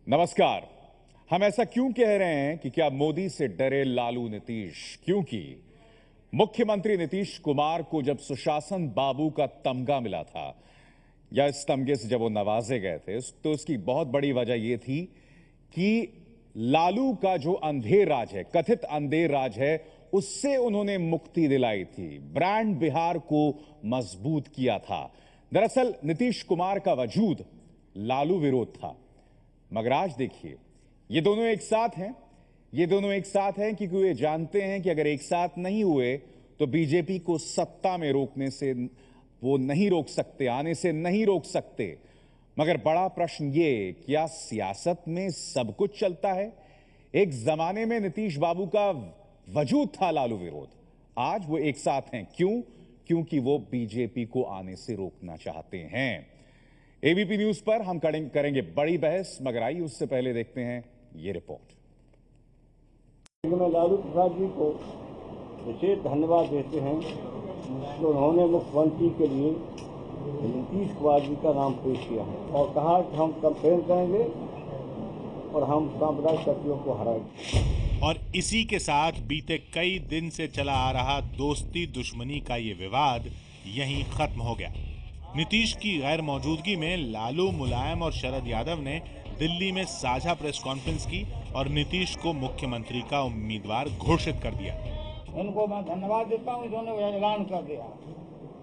नमस्कार। हम ऐसा क्यों कह रहे हैं कि क्या मोदी से डरे लालू नीतीश? क्योंकि मुख्यमंत्री नीतीश कुमार को जब सुशासन बाबू का तमगा मिला था या इस तमगे से जब वो नवाजे गए थे तो उसकी बहुत बड़ी वजह यह थी कि लालू का जो अंधेर राज है, कथित अंधेर राज है, उससे उन्होंने मुक्ति दिलाई थी, ब्रांड बिहार को मजबूत किया था। दरअसल नीतीश कुमार का वजूद लालू विरोध था। मगर आज देखिए, ये दोनों एक साथ हैं। ये दोनों एक साथ हैं क्योंकि वे जानते हैं कि अगर एक साथ नहीं हुए तो बीजेपी को सत्ता में रोकने से वो नहीं रोक सकते, आने से नहीं रोक सकते। मगर बड़ा प्रश्न ये, क्या सियासत में सब कुछ चलता है? एक जमाने में नीतीश बाबू का वजूद था लालू विरोध, आज वो एक साथ हैं। क्यों? क्योंकि वो बीजेपी को आने से रोकना चाहते हैं। एबीपी न्यूज पर हम करेंगे बड़ी बहस, मगर आइए उससे पहले देखते हैं ये रिपोर्ट। लालू प्रसाद जी को विशेष धन्यवाद देते हैं कि उन्होंने मुख्यमंत्री के लिए नीतीश कुमार जी का नाम पेश किया है और कहा कि हम कैंपेन करेंगे और हम सांप्रदायिक शक्तियों को हराएंगे। और इसी के साथ बीते कई दिन से चला आ रहा दोस्ती दुश्मनी का ये विवाद यहीं खत्म हो गया। नीतीश की गैर मौजूदगी में लालू, मुलायम और शरद यादव ने दिल्ली में साझा प्रेस कॉन्फ्रेंस की और नीतीश को मुख्यमंत्री का उम्मीदवार घोषित कर दिया। उनको मैं धन्यवाद देता हूँ, इन्होंने ऐलान कर दिया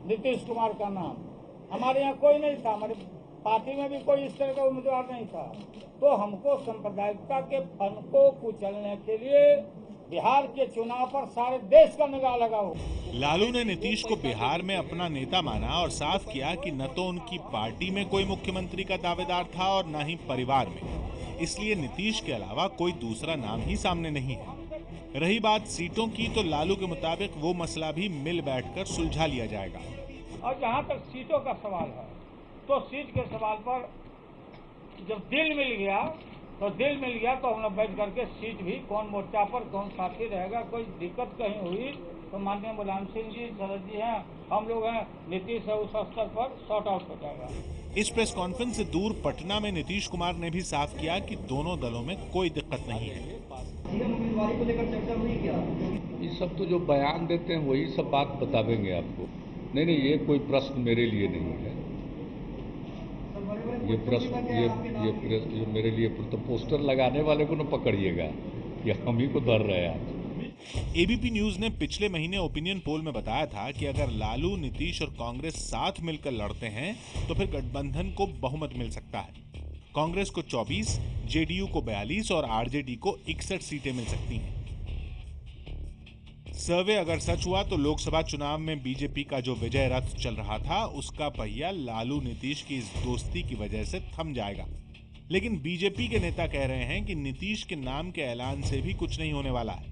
नीतीश कुमार का नाम। हमारे यहाँ कोई नहीं था, हमारे पार्टी में भी कोई इस तरह का उम्मीदवार नहीं था, तो हमको सांप्रदायिकता के फन को कुचलने के लिए बिहार के चुनाव पर सारे देश का निगाह लगा हो। लालू ने नीतीश को बिहार में अपना नेता माना और साफ किया कि न तो उनकी पार्टी में कोई मुख्यमंत्री का दावेदार था और न ही परिवार में, इसलिए नीतीश के अलावा कोई दूसरा नाम ही सामने नहीं है। रही बात सीटों की, तो लालू के मुताबिक वो मसला भी मिल बैठकर सुलझा लिया जाएगा। और जहाँ तक सीटों का सवाल है, तो सीट के सवाल पर जब दिल मिल गया तो हम लोग बैठ करके सीट भी कौन मोर्चा पर कौन साथी रहेगा, कोई दिक्कत कहीं हुई तो माननीय मुलायम सिंह जी, शरद जी हैं, हम लोग हैं, नीतीश है, उस स्तर पर सॉर्ट आउट हो जाएगा। इस प्रेस कॉन्फ्रेंस से दूर पटना में नीतीश कुमार ने भी साफ किया कि दोनों दलों में कोई दिक्कत नहीं है। उम्मीदवारी को लेकर चर्चा हुई क्या? ये सब तो जो बयान देते हैं वही सब बात बता देंगे आपको। नहीं, ये कोई प्रश्न मेरे लिए नहीं है। ये प्रश्न ये मेरे लिए तो पोस्टर लगाने वाले को न पकड़िएगा, ये हम ही को धर रहे हैं आज। एबीपी न्यूज ने पिछले महीने ओपिनियन पोल में बताया था कि अगर लालू, नीतीश और कांग्रेस साथ मिलकर लड़ते हैं तो फिर गठबंधन को बहुमत मिल सकता है। कांग्रेस को 24, जेडीयू को 42 और आरजेडी को 61 सीटें मिल सकती हैं। सर्वे अगर सच हुआ तो लोकसभा चुनाव में बीजेपी का जो विजय रथ चल रहा था उसका पहिया लालू नीतीश की इस दोस्ती की वजह से थम जाएगा। लेकिन बीजेपी के नेता कह रहे हैं कि नीतीश के नाम के ऐलान से भी कुछ नहीं होने वाला है।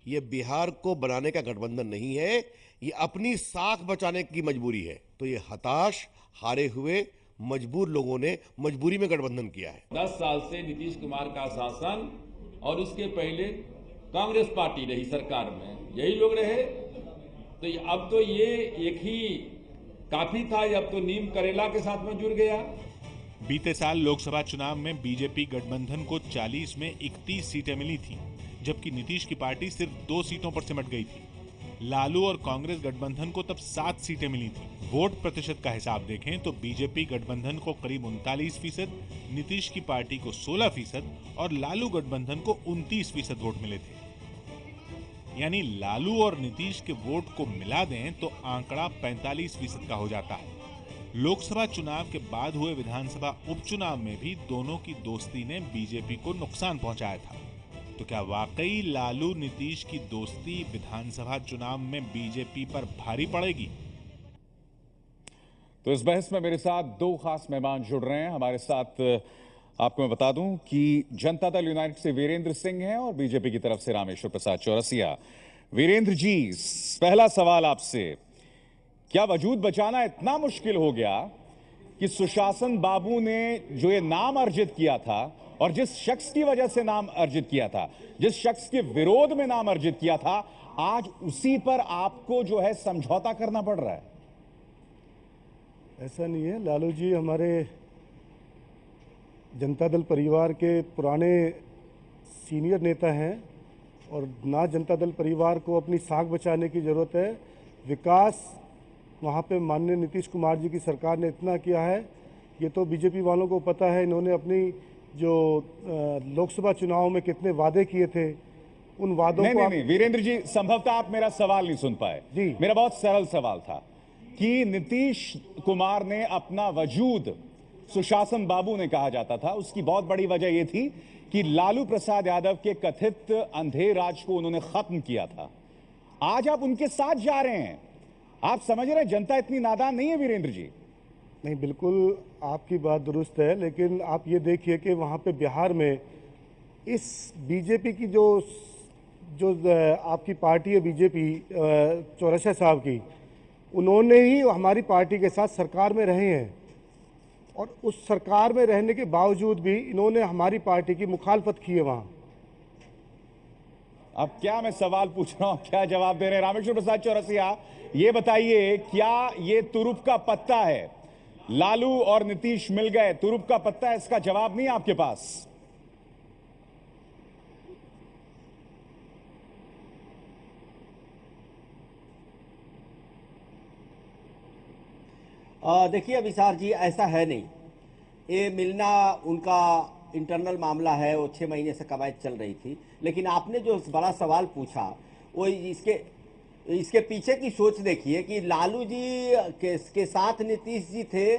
ये बिहार को बनाने का गठबंधन नहीं है, ये अपनी साख बचाने की मजबूरी है। तो ये हताश, हारे हुए, मजबूर लोगों ने मजबूरी में गठबंधन किया है। 10 साल से नीतीश कुमार का शासन और उसके पहले कांग्रेस पार्टी रही सरकार में, यही लोग रहे, तो अब तो ये एक ही काफी था, अब तो नीम करेला के साथ में जुड़ गया। बीते साल लोकसभा चुनाव में बीजेपी गठबंधन को 40 में 31 सीटें मिली थी, जबकि नीतीश की पार्टी सिर्फ 2 सीटों पर सिमट गई थी। लालू और कांग्रेस गठबंधन को तब 7 सीटें मिली थी। वोट प्रतिशत का हिसाब देखें तो बीजेपी गठबंधन को करीब 39%, नीतीश की पार्टी को 16% और लालू गठबंधन को 29% वोट मिले थे। यानी लालू और नीतीश के वोट को मिला दें तो आंकड़ा 45% का हो जाता है। लोकसभा चुनाव के बाद हुए विधानसभा उपचुनाव में भी दोनों की दोस्ती ने बीजेपी को नुकसान पहुंचाया था। तो क्या वाकई लालू नीतीश की दोस्ती विधानसभा चुनाव में बीजेपी पर भारी पड़ेगी? तो इस बहस में मेरे साथ 2 खास मेहमान जुड़ रहे हैं। हमारे साथ आपको मैं बता दूं कि जनता दल यूनाइटेड से वीरेंद्र सिंह हैं और बीजेपी की तरफ से रामेश्वर प्रसाद चौरसिया। वीरेंद्र जी, पहला सवाल आपसे, क्या वजूद बचाना इतना मुश्किल हो गया कि सुशासन बाबू ने जो ये नाम अर्जित किया था और जिस शख्स की वजह से नाम अर्जित किया था, जिस शख्स के विरोध में नाम अर्जित किया था, आज उसी पर आपको जो है समझौता करना पड़ रहा है? ऐसा नहीं है, लालू जी हमारे जनता दल परिवार के पुराने सीनियर नेता हैं और ना जनता दल परिवार को अपनी साख बचाने की ज़रूरत है। विकास वहाँ पे माननीय नीतीश कुमार जी की सरकार ने इतना किया है, ये तो बीजेपी वालों को पता है। इन्होंने अपनी जो लोकसभा चुनाव में कितने वादे किए थे, उन वादों को नहीं, वीरेंद्र जी, संभवतः आप मेरा सवाल नहीं सुन पाए। जी, मेरा बहुत सरल सवाल था कि नीतीश कुमार ने अपना वजूद, सुशासन बाबू ने कहा जाता था, उसकी बहुत बड़ी वजह यह थी कि लालू प्रसाद यादव के कथित अंधेर राज को उन्होंने खत्म किया था। आज आप उनके साथ जा रहे हैं। आप समझ रहे हैं जनता इतनी नादान नहीं है वीरेंद्र जी? नहीं, बिल्कुल आपकी बात दुरुस्त है, लेकिन आप ये देखिए कि वहाँ पे बिहार में इस बीजेपी की जो आपकी पार्टी है बीजेपी, चौरसिया साहब की, उन्होंने ही हमारी पार्टी के साथ सरकार में रहे हैं और उस सरकार में रहने के बावजूद भी इन्होंने हमारी पार्टी की मुखालफत की है वहाँ। अब क्या मैं सवाल पूछ रहा हूं, क्या जवाब दे रहे हैं? रामेश्वर प्रसाद चौरसिया, ये बताइए, क्या ये तुरुप का पत्ता है? लालू और नीतीश मिल गए, तुरुप का पत्ता है, इसका जवाब नहीं आपके पास? देखिए विशाल जी, ऐसा है नहीं। ये मिलना उनका इंटरनल मामला है, वो 6 महीने से कवायद चल रही थी। लेकिन आपने जो बड़ा सवाल पूछा, वो इसके पीछे की सोच देखिए कि लालू जी के साथ नीतीश जी थे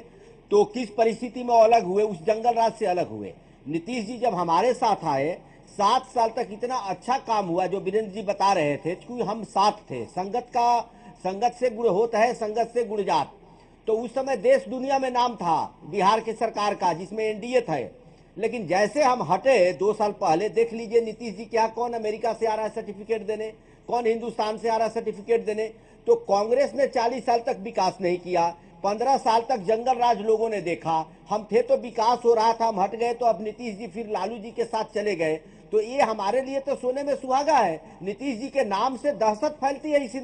तो किस परिस्थिति में अलग हुए, उस जंगल राज से अलग हुए। नीतीश जी जब हमारे साथ आए, 7 साल तक इतना अच्छा काम हुआ, जो वीरेंद्र जी बता रहे थे, क्योंकि हम साथ थे। संगत से गुण होता है, संगत से गुण जात। तो उस समय देश दुनिया में नाम था बिहार की सरकार का, जिसमें एनडीए था। लेकिन जैसे हम हटे 2 साल पहले, देख लीजिए नीतीश जी क्या, कौन अमेरिका से आ रहा है सर्टिफिकेट देने, कौन हिंदुस्तान से आ रहा है सर्टिफिकेट देने। तो कांग्रेस ने 40 साल तक विकास नहीं किया, 15 साल तक जंगल राज लोगों ने देखा। हम थे तो विकास हो रहा था, हम हट गए तो अब नीतीश जी फिर लालू जी के साथ चले गए। तो ये हमारे लिए तो सोने में सुहागा है। नीतीश जी के नाम से दहशत फैलती है इस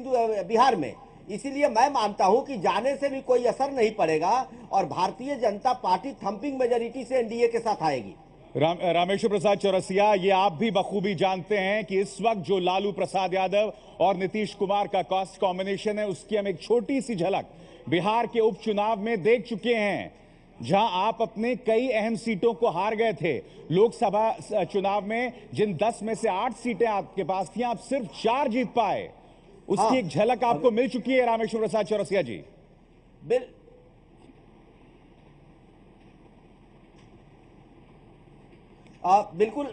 बिहार में। इसीलिए मैं मानता हूं कि जाने से भी कोई असर नहीं पड़ेगा और Bharatiya Janata party thumping majority से एनडीए के साथ आएगी। रामेश्वर प्रसाद चौरसिया, ये आप भी बखूबी जानते हैं कि इस वक्त जो लालू प्रसाद यादव और नीतीश कुमार का कॉस्ट कॉम्बिनेशन है, उसकी हम एक छोटी सी झलक बिहार के उपचुनाव में देख चुके हैं, जहां आप अपने कई अहम सीटों को हार गए थे। लोकसभा चुनाव में जिन 10 में से 8 सीटें आपके पास थी, आप सिर्फ 4 जीत पाए। उसकी एक झलक आपको मिल चुकी है रामेश्वर प्रसाद चौरसिया जी। बिल्कुल,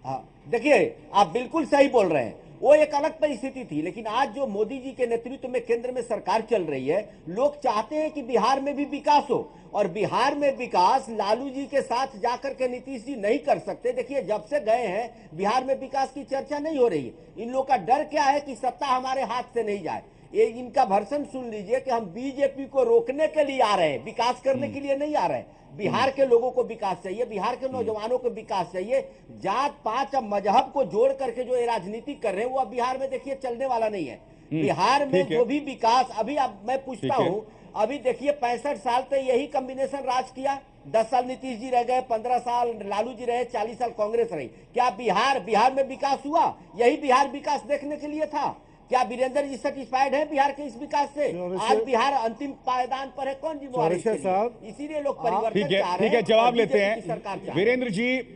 हाँ, देखिए आप बिल्कुल सही बोल रहे हैं। वो एक अलग परिस्थिति थी, लेकिन आज जो मोदी जी के नेतृत्व में केंद्र में सरकार चल रही है, लोग चाहते हैं कि बिहार में भी विकास हो। और बिहार में विकास लालू जी के साथ जाकर के नीतीश जी नहीं कर सकते। देखिए जब से गए हैं बिहार में विकास की चर्चा नहीं हो रही है। इन लोग का डर क्या है कि सत्ता हमारे हाथ से नहीं जाए। ये इनका वर्षन सुन लीजिए कि हम बीजेपी को रोकने के लिए आ रहे हैं, विकास करने के लिए नहीं आ रहे हैं। बिहार के लोगों को विकास चाहिए, बिहार के नौजवानों को विकास चाहिए। जात पात अब मजहब को जोड़ करके जो ये राजनीति कर रहे हैं, वो अब बिहार में देखिए चलने वाला नहीं है। बिहार में जो भी विकास, अभी अब मैं पूछता हूं, अभी देखिए 65 साल तक यही कॉम्बिनेशन राज किया। 10 साल नीतीश जी रह गए, 15 साल लालू जी रहे, 40 साल कांग्रेस रही। क्या बिहार में विकास हुआ? यही बिहार विकास देखने के लिए था। क्या वीरेंद्र जी सेटिस्फाइड है बिहार के इस विकास से? आज बिहार अंतिम पायदान पर है, कौन जिम्मेवार? इसीलिए लोग परिवर्तन चाह रहे हैं। ठीक है, जवाब लेते हैं।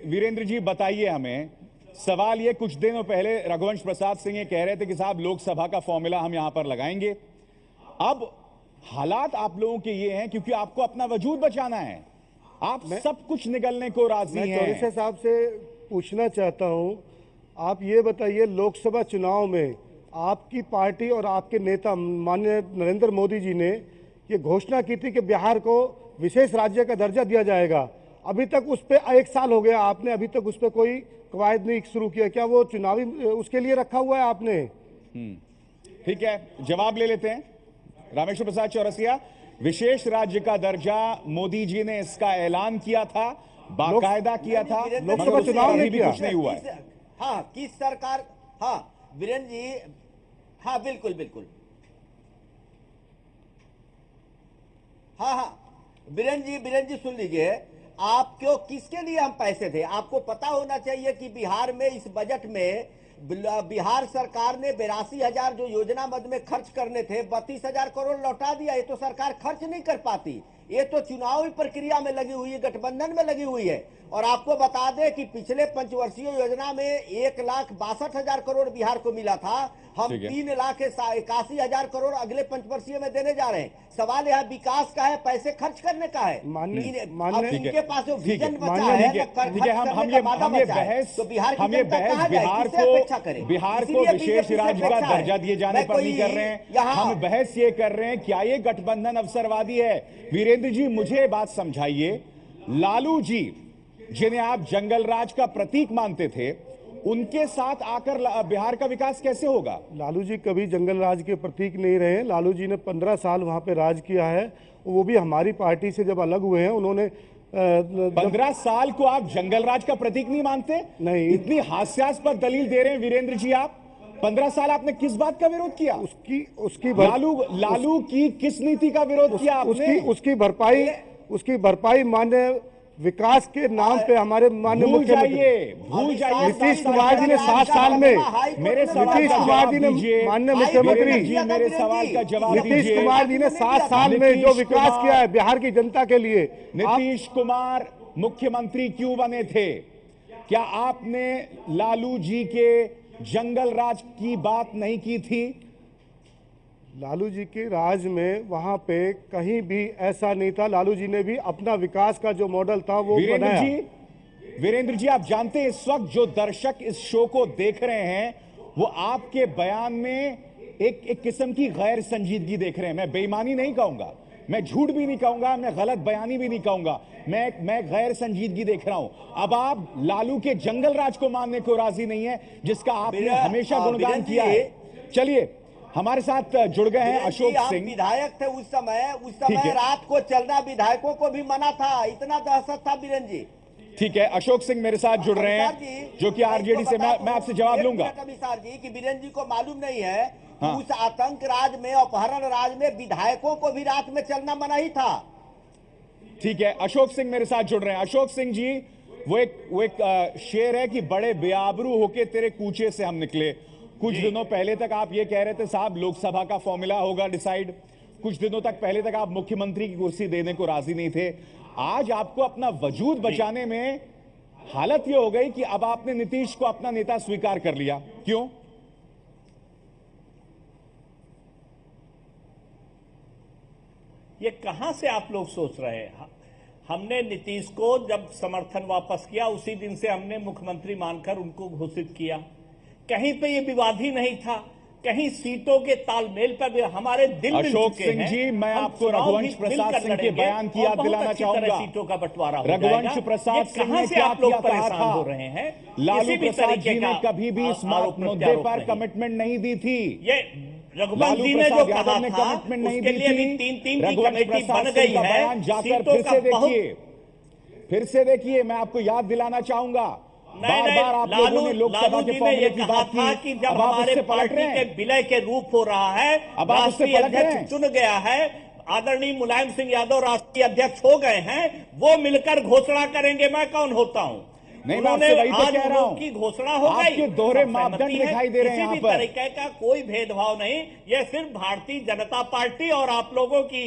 वीरेंद्र जी बताइए हमें, सवाल ये, कुछ दिनों पहले रघुवंश प्रसाद सिंह ये कह रहे थे कि साहब लोकसभा का फॉर्मूला हम यहां पर लगाएंगे। अब हालात आप लोगों के ये हैं क्योंकि आपको अपना वजूद बचाना है, आप सब कुछ निगलने को राजी हैं। मैं चौरसिया साहब से पूछना चाहता हूं, आप ये बताइए, लोकसभा चुनाव में आपकी पार्टी और आपके नेता माननीय नरेंद्र मोदी जी ने ये घोषणा की थी कि बिहार को विशेष राज्य का दर्जा दिया जाएगा। अभी तक उस पर 1 साल हो गया, आपने अभी तक उस पर कोई कवायद नहीं शुरू किया। क्या वो चुनावी उसके लिए रखा हुआ है आपने? ठीक है, जवाब ले लेते हैं। रामेश्वर प्रसाद चौरसिया, विशेष राज्य का दर्जा मोदी जी ने इसका ऐलान किया था, बाकायदा किया था, लोकसभा चुनाव में भी कुछ नहीं हुआ है। हाँ, किस सरकार? हाँ वीरेंद्र जी, हाँ बिल्कुल बिल्कुल, हाँ वीरेंद्र जी सुन लीजिए। आप क्यों, किसके लिए हम पैसे थे? आपको पता होना चाहिए कि बिहार में इस बजट में बिहार सरकार ने 82,000 जो योजना मद में खर्च करने थे 32,000 करोड़ लौटा दिया। ये तो सरकार खर्च नहीं कर पाती, ये तो चुनावी प्रक्रिया में लगी हुई है, गठबंधन में लगी हुई है। और आपको बता दें कि पिछले पंचवर्षीय योजना में 1,62,000 करोड़ बिहार को मिला था, हम 3,81,000 करोड़ अगले पंचवर्षीय में देने जा रहे हैं। सवाल यहाँ विकास का है, पैसे खर्च करने का है। इनके पास जो विजन बचा है, तो बिहार की जनता कहाँ जाए, किससे अपेक्षा करे? बिहार को विशेष राज्य का दर्जा दिए जाने पर नहीं कर रहे हैं, हम बहस ये कर रहे हैं क्या ये गठबंधन अवसरवादी है? वीरेंद्र जी मुझे बात समझाइए, लालू जी जिन्हें आप जंगल राज का प्रतीक मानते थे, उनके साथ आकर बिहार का विकास कैसे होगा? लालू जी कभी जंगल राज के प्रतीक नहीं रहे। लालू जी ने 15 साल वहां पे राज किया है, वो भी हमारी पार्टी से जब अलग हुए हैं उन्होंने 15 साल को आप जंगल राज का प्रतीक नहीं मानते? नहीं, इतनी हास्यास्पद दलील दे रहे हैं वीरेंद्र जी आप। 15 साल आपने किस बात का विरोध किया? लालू की किस नीति का विरोध किया आपने? उसकी भरपाई मान्य विकास के नाम पे हमारे माननीय मुख्यमंत्री नीतीश कुमार जी ने 7 साल में, नीतीश कुमार जी ने माननीय मुख्यमंत्री मेरे सवाल का जवाब दीजिए। नीतीश कुमार जी ने 7 साल में जो विकास किया है बिहार की जनता के लिए। नीतीश कुमार मुख्यमंत्री क्यों बने थे? क्या आपने लालू जी के जंगल राज की बात नहीं की थी? लालू जी के राज में वहां पे कहीं भी ऐसा नहीं था। लालू जी ने भी अपना विकास का जो मॉडल था वो बनाया। वीरेंद्र जी आप जानते हैं इस वक्त जो दर्शक इस शो को देख रहे हैं वो आपके बयान में एक किस्म की गैर संजीदगी देख रहे हैं। मैं बेईमानी नहीं कहूंगा, मैं झूठ भी नहीं कहूंगा, मैं गलत बयानी भी नहीं कहूंगा, मैं गैर संजीदगी देख रहा हूं। अब आप लालू के जंगल राज को मानने को राजी नहीं है जिसका आपने हमेशा गुणगान किया है। चलिए हमारे साथ जुड़ गए हैं अशोक सिंह। विधायक थे उस समय रात को चलना विधायकों को भी मना था, इतना दहशत था बीरेन जी। ठीक है, अशोक सिंह मेरे साथ जुड़ रहे हैं जो कि आरजेडी से। मैं आपसे जवाब लूंगा अमिताभ जी कि बीरेन जी को मालूम नहीं है उस आतंक राज में, अपहरण राज में विधायकों को भी रात में चलना मना ही था। ठीक है, अशोक सिंह मेरे साथ जुड़ रहे हैं। अशोक सिंह जी वो एक शेर है कि बड़े बेआबरू होके तेरे कूचे से हम निकले। कुछ दिनों पहले तक आप ये कह रहे थे साहब लोकसभा का फॉर्मूला होगा डिसाइड, कुछ दिनों तक पहले तक आप मुख्यमंत्री की कुर्सी देने को राजी नहीं थे। आज आपको अपना वजूद बचाने में हालत ये हो गई कि अब आपने नीतीश को अपना नेता स्वीकार कर लिया, क्यों? ये कहां से आप लोग सोच रहे हैं? हमने नीतीश को जब समर्थन वापस किया उसी दिन से हमने मुख्यमंत्री मानकर उनको घोषित किया। कहीं पे ये विवाद ही नहीं था, कहीं सीटों के तालमेल पर भी हमारे दिल मिल अशोक चुके सिंह हैं। जी मैं आपको रघुवंश प्रसाद सिंह के बयान की याद दिलाना चाहूंगा। सीटों का बंटवारा हो रघुवंश प्रसाद सिंह ने क्या परेशान हो रहे हैं? लालू प्रसाद जी ने कभी भी इस मुद्दे पर कमिटमेंट नहीं दी थी। ये रघुवंश जी ने जो कहा था उसके लिए भी 3-3 की कमेटी बन गई है। बयान जाकर फिर से देखिए, मैं आपको याद दिलाना चाहूंगा। बार-बार आप लोगों ने लोकसभा के फॉर्मूले की बात की, जब हमारे पार्टी के विलय के रूप हो रहा है, राष्ट्रीय अध्यक्ष चुन गया है, आदरणीय मुलायम सिंह यादव राष्ट्रीय अध्यक्ष हो गए हैं, वो मिलकर घोषणा करेंगे। मैं कौन होता हूं? नहीं, मैं आपसे वही तो कह रहा हूं की घोषणा हो गई। आपके दोहरे मापदंड दिखाई दे रहे हैं यहाँ पर। किसी भी तरीके का कोई भेदभाव नहीं, ये सिर्फ भारतीय जनता पार्टी और आप लोगों की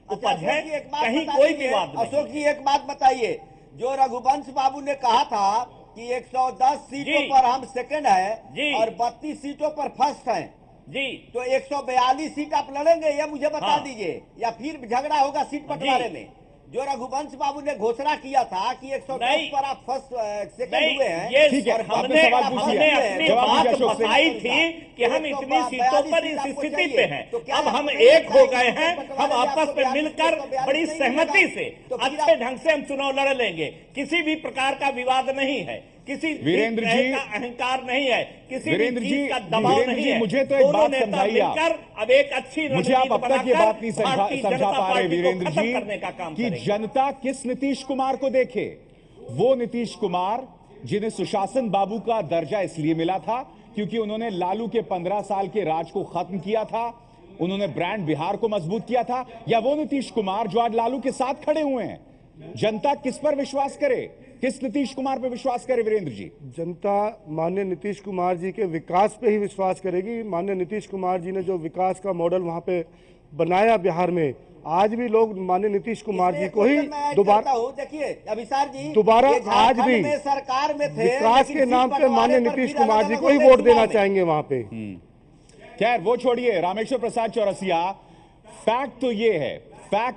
उपज है, कहीं कोई विवाद नहीं। अशोक जी एक बात बताइए, जो रघुवंश बाबू ने कहा था कि 110 सीटों पर हम सेकंड है और 32 सीटों पर फर्स्ट हैं जी, तो 142 सीट आप लड़ेंगे, ये मुझे बता दीजिए, या फिर झगड़ा होगा सीट बंटवारे में? जो रघुवंश बाबू ने घोषणा किया था कि 110 पर आप फर्स्ट सेकंड हुए हैं, ये और हमने अपनी बात बताई थी कि हम इतनी सीटों पर इस स्थिति पे हैं। अब हम एक हो गए हैं, हम आपस में मिलकर बड़ी सहमति से अच्छे ढंग से हम चुनाव लड़ लेंगे। किसी भी प्रकार का विवाद नहीं है, किसी वीरेंद्र जी का अहंकार नहीं है, किसी भी चीज का दबाव नहीं है। मुझे तो एक बात समझाइए आप, अब एक अच्छी मुझे आप अब तक ये बात नहीं समझा पा रहे वीरेंद्र जी कि जनता किस नीतीश कुमार को देखे। वो नीतीश कुमार जिन्हें सुशासन बाबू का दर्जा इसलिए मिला था क्योंकि उन्होंने लालू के 15 साल के राज को खत्म किया था, उन्होंने ब्रांड बिहार को मजबूत किया था, या वो नीतीश कुमार जो आज लालू के साथ खड़े हुए हैं, जनता किस पर विश्वास करे, किस नीतीश कुमार पर विश्वास करे वीरेंद्र जी? जनता माननीय नीतीश कुमार जी के विकास पे ही विश्वास करेगी। माननीय नीतीश कुमार जी ने जो विकास का मॉडल वहां पे बनाया बिहार में, आज भी लोग माननीय नीतीश कुमार जी को ही दोबारा, देखिए अभिसार जी, दोबारा आज भी सरकार में थे, विकास के नाम पे माननीय नीतीश कुमार जी को ही वोट देना चाहेंगे वहां पे। खैर वो छोड़िए, रामेश्वर प्रसाद चौरसिया, फैक्ट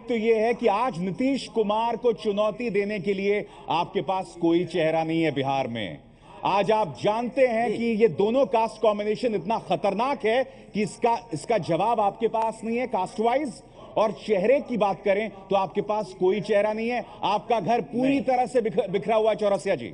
तो ये है कि आज नीतीश कुमार को चुनौती देने के लिए आपके पास कोई चेहरा नहीं है बिहार में। आज आप जानते हैं कि ये दोनों कास्ट कॉम्बिनेशन इतना खतरनाक है कि इसका जवाब आपके पास नहीं है कास्ट वाइज। और चेहरे की बात करें तो आपके पास कोई चेहरा नहीं है, आपका घर पूरी तरह से बिखरा हुआ है चौरसिया जी।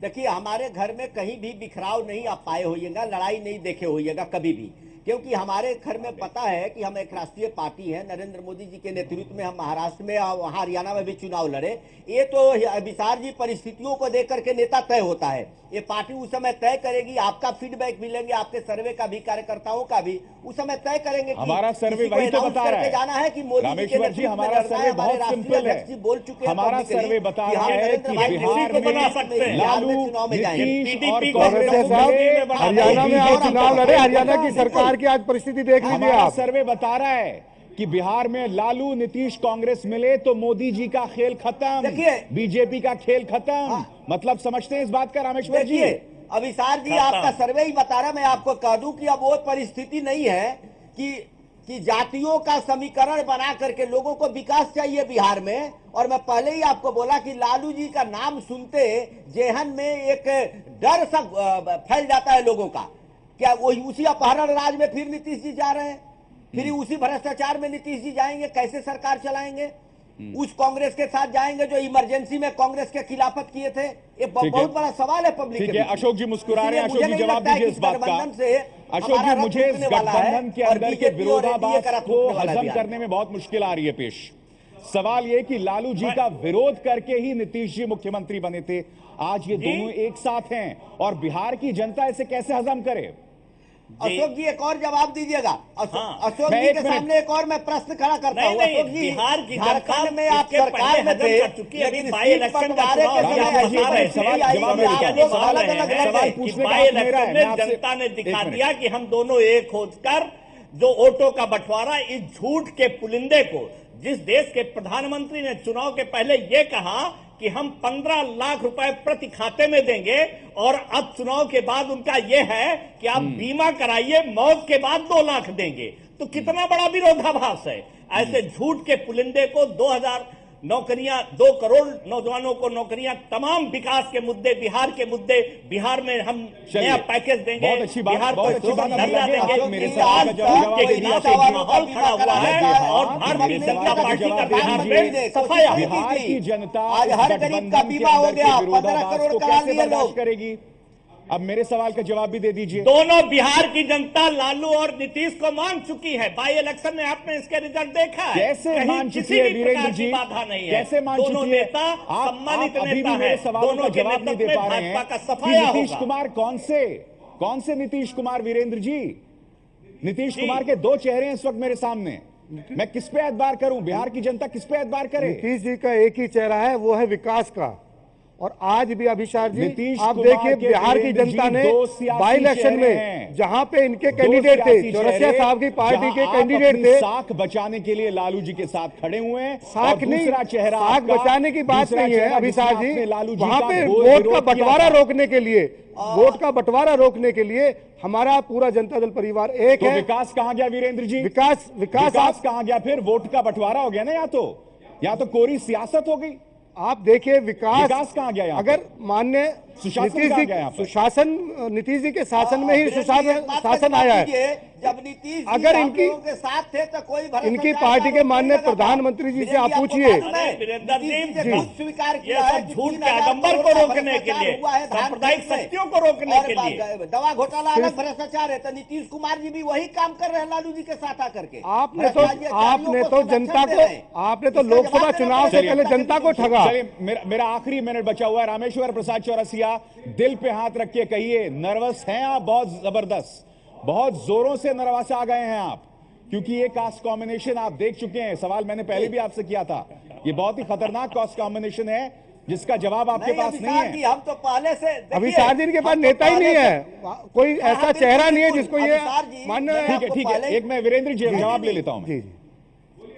देखिए हमारे घर में कहीं भी बिखराव नहीं आप पाए होइएगा, लड़ाई नहीं देखे होइएगा कभी भी, क्योंकि हमारे घर में पता है कि हम एक राष्ट्रीय पार्टी है, नरेंद्र मोदी जी के नेतृत्व में हम महाराष्ट्र में और हरियाणा में भी चुनाव लड़े। ये तो विशाल जी परिस्थितियों को देख करके नेता तय होता है, ये पार्टी उस समय तय करेगी, आपका फीडबैक मिलेंगे, आपके सर्वे का भी, कार्यकर्ताओं का भी उस समय तय करेंगे। हमारा सर्वे वही तो बता रहा है, जाना है कि मोदी रामेश्वर जी हमारा सर्वे बहुत सिंपल है, बोल चुके हैं, हमारा सर्वे बता रहा है कि बिहार में लालू, नीतीश और कांग्रेस हरियाणा में आप चुनाव लड़े, हरियाणा की सरकार की आज परिस्थिति देख लीजिए आप। सर्वे बता रहा है कि बिहार में लालू, नीतीश, कांग्रेस मिले तो मोदी जी का खेल खत्म, बीजेपी का खेल खत्म। मतलब समझते हैं इस बात का रामेश्वर जी? अभिसार जी आपका सर्वे ही बता रहा, मैं आपको कह दूं कि अब वो परिस्थिति नहीं है कि जातियों का समीकरण बना करके लोगों को विकास चाहिए बिहार में। और मैं पहले ही आपको बोला कि लालू जी का नाम सुनते जेहन में एक डर सा फैल जाता है लोगों का। क्या वही उसी अपहरण राज में फिर नीतीश जी जा रहे हैं, फिर उसी भ्रष्टाचार में नीतीश जी जाएंगे? कैसे सरकार चलाएंगे? उस कांग्रेस के साथ जाएंगे जो इमरजेंसी में कांग्रेस के खिलाफत किए थे? ये बहुत बड़ा सवाल है पब्लिक के। ठीक है, अशोक जी मुस्कुरा रहे हैं, अशोक जी जवाब दीजिए इस बात का। अशोक जी, मुझे इस गठबंधन के अंदर के विरोधाभास को हजम करने में बहुत मुश्किल आ रही है पेश। सवाल ये कि लालू जी का विरोध करके ही नीतीश जी मुख्यमंत्री बने थे, आज ये दोनों एक साथ हैं और बिहार की जनता इसे कैसे हजम करे? अशोक जी एक और जवाब दीजिएगा। अशोक जी के सामने एक और मैं प्रश्न खड़ा करता हूँ। अशोक जी, बिहार की झारखंड में आप सरकार में थे, लेकिन बाई इलेक्शन जनता ने दिखा दिया कि हम दोनों एक होकर जो वोटों का बंटवारा, इस झूठ के पुलिंदे को, जिस देश के प्रधानमंत्री ने चुनाव के पहले ये कहा कि हम 15 लाख रुपए प्रति खाते में देंगे, और अब चुनाव के बाद उनका यह है कि आप बीमा कराइए, मौत के बाद 2 लाख देंगे। तो कितना बड़ा विरोधाभास है। ऐसे झूठ के पुलिंदे को 2000 नौकरियां, 2 करोड़ नौजवानों को नौकरियां, तमाम विकास के मुद्दे, बिहार के मुद्दे, बिहार में हम नया पैकेज देंगे, बहुत अच्छी बात, बिहार बहुत को अच्छी बात देंगे। मेरे सवाल का जवाब माहौल खड़ा हुआ है और भारतीय जनता पार्टी का बिहार में सफाया। बिहार की जनता आज हर गरीब का बीमा हो गया, 15 करोड़ करा लिए लोग करेगी। अब मेरे सवाल का जवाब भी दे दीजिए। दोनों बिहार की जनता लालू और नीतीश को मान चुकी है। बाई इलेक्शन में आपने इसके रिजल्ट देखा है। कैसे मान चुकी है वीरेंद्र जी? बाधा नहीं है। कैसे मान दोनों चुकी है? नेता सम्मानित अभी नेता भी मेरे है। सवालों का जवाब नहीं दे पा रहे भाजपा का हैं। सफाया नीतीश कुमार कौन से नीतीश कुमार वीरेंद्र जी? नीतीश कुमार के 2 चेहरे हैं इस वक्त मेरे सामने, मैं किस पे एतबार करूं? बिहार की जनता किस पे एतबार करे? नीतीश जी का एक ही चेहरा है, वो है विकास का। और आज भी अभिषाक जी आप देखिए बिहार की जनता ने बाई इलेक्शन में जहां पे इनके कैंडिडेट थे, चौरसिया साहब की पार्टी के कैंडिडेट थे, साख बचाने के लिए लालू जी के साथ खड़े हुए हैं। साख नहीं, चेहरा साख बचाने की बात नहीं है अभिषाक जी, वहां पे वोट का बंटवारा रोकने के लिए, वोट का बंटवारा रोकने के लिए हमारा पूरा जनता दल परिवार एक है। विकास कहां गया वीरेंद्र जी? विकास कहां गया? फिर वोट का बंटवारा हो गया ना, या तो कोरी सियासत हो गई। आप देखिए विकास कहां गया? अगर मान्य सुशासन, नीतीश जी के शासन में ही शासन आया है। जब नीतीश अगर इनकी के साथ थे तो कोई इनकी पार्टी के माननीय प्रधानमंत्री जी से आप पूछिए, स्वीकार किया है झूठ के आडंबर को रोकने के लिए, सांप्रदायिक शक्तियों को रोकने के लिए, दवा घोटाला अलग भ्रष्टाचार है, तो नीतीश कुमार जी भी वही काम कर रहे हैं लालू जी के साथ आकर के। आपने तो जनता को, आपने तो लोकसभा चुनाव से पहले जनता को ठगा। मेरा आखिरी मिनट बचा हुआ है। रामेश्वर प्रसाद चौरसिया, शुक्रिया। दिल पे हाथ रख के कहिए, नर्वस हैं आप? बहुत जबरदस्त, बहुत जोरों से नर्वस आ गए हैं आप, क्योंकि ये कास्ट कॉम्बिनेशन आप देख चुके हैं। सवाल मैंने पहले भी आपसे किया था, ये बहुत ही खतरनाक कास्ट कॉम्बिनेशन है जिसका जवाब आपके पास नहीं है। हम तो पहले से अभिसार जी के पास नेता ही नहीं है, कोई ऐसा चेहरा नहीं है जिसको ये मानना है। ठीक है, एक मैं वीरेंद्र जी जवाब ले लेता हूं। जी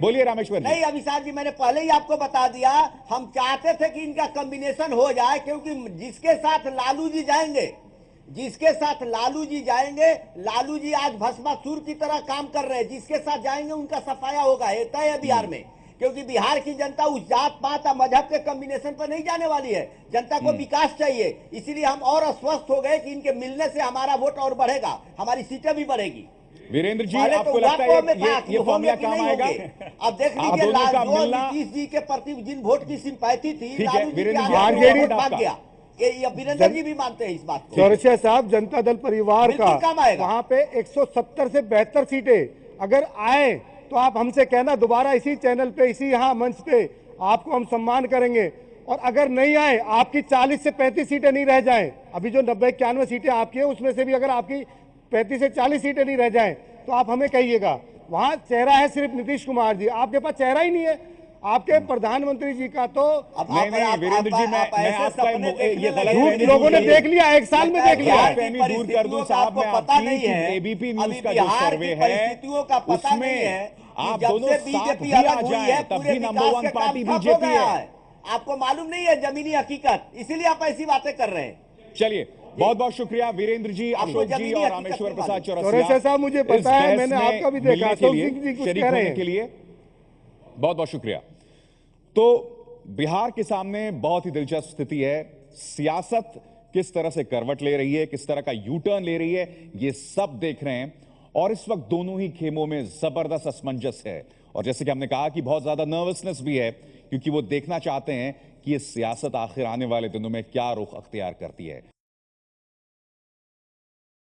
बोलिए रामेश्वर जी। नहीं अभिसार जी, मैंने पहले ही आपको बता दिया, हम चाहते थे कि इनका कॉम्बिनेशन हो जाए, क्योंकि जिसके साथ लालू जी जाएंगे, लालू जी आज भस्मासुर की तरह काम कर रहे हैं, जिसके साथ जाएंगे उनका सफाया होगा, ये तय है बिहार में। क्योंकि बिहार की जनता उस जात पात और मजहब के कॉम्बिनेशन पर नहीं जाने वाली है, जनता को विकास चाहिए। इसीलिए हम और अस्वस्थ हो गए कि इनके मिलने से हमारा वोट और बढ़ेगा, हमारी सीटें भी बढ़ेगी। वीरेंद्र जी, पहले आपको तो लगता है ये फॉर्मूला कि काम नहीं आएगा? अब देख लीजिए, नीतीश जी के प्रति जिन वोट की सिंपैथी थी, लालू जी के आगे वोट भाग गया। ये वीरेंद्र जी भी मानते हैं इस बात को। चौरसिया साहब, जनता दल परिवार का काम आएगा। वहाँ पे 170 से 72 सीटें अगर आए तो आप हमसे कहना, दोबारा इसी चैनल पे, इसी यहाँ मंच पे आपको हम सम्मान करेंगे। और अगर नहीं आए, आपकी 40 से 35 सीटें नहीं रह जाएं, अभी जो 90-91 सीटें आपकी है उसमें से भी अगर आपकी 35 से 40 सीटें नहीं रह जाएं तो आप हमें कहिएगा। वहाँ चेहरा है सिर्फ नीतीश कुमार जी, आपके पास चेहरा ही नहीं है। आपके प्रधानमंत्री जी का तो नहीं वीरेंद्र जी, मैं आपका ये गलत लोगों ने देख लिया, 1 साल में देख लिया। दूर कर दूं साहब, मैं पता नहीं है, एबीपी न्यूज का जो सर्वे है का पता नहीं है, आप दोनों साथ भी आ जाए तभी नंबर 1 पार्टी बीजेपी है। आपको मालूम नहीं है जमीनी हकीकत, इसीलिए आप ऐसी बातें कर रहे हैं। चलिए, बहुत बहुत शुक्रिया वीरेंद्र जी, अशोक जी और रामेश्वर प्रसाद चौरसिया साहब, मुझे पता है, मैंने आपका भी देखा, शरीक होने के लिए बहुत बहुत शुक्रिया। तो बिहार के सामने बहुत ही दिलचस्प स्थिति है। सियासत किस तरह से करवट ले रही है, किस तरह का यू टर्न ले रही है, ये सब देख रहे हैं। और इस वक्त दोनों ही खेमों में जबरदस्त असमंजस है। और जैसे कि हमने कहा कि बहुत ज्यादा नर्वसनेस भी है, क्योंकि वो देखना चाहते हैं कि ये सियासत आखिर आने वाले दिनों में क्या रुख अख्तियार करती है।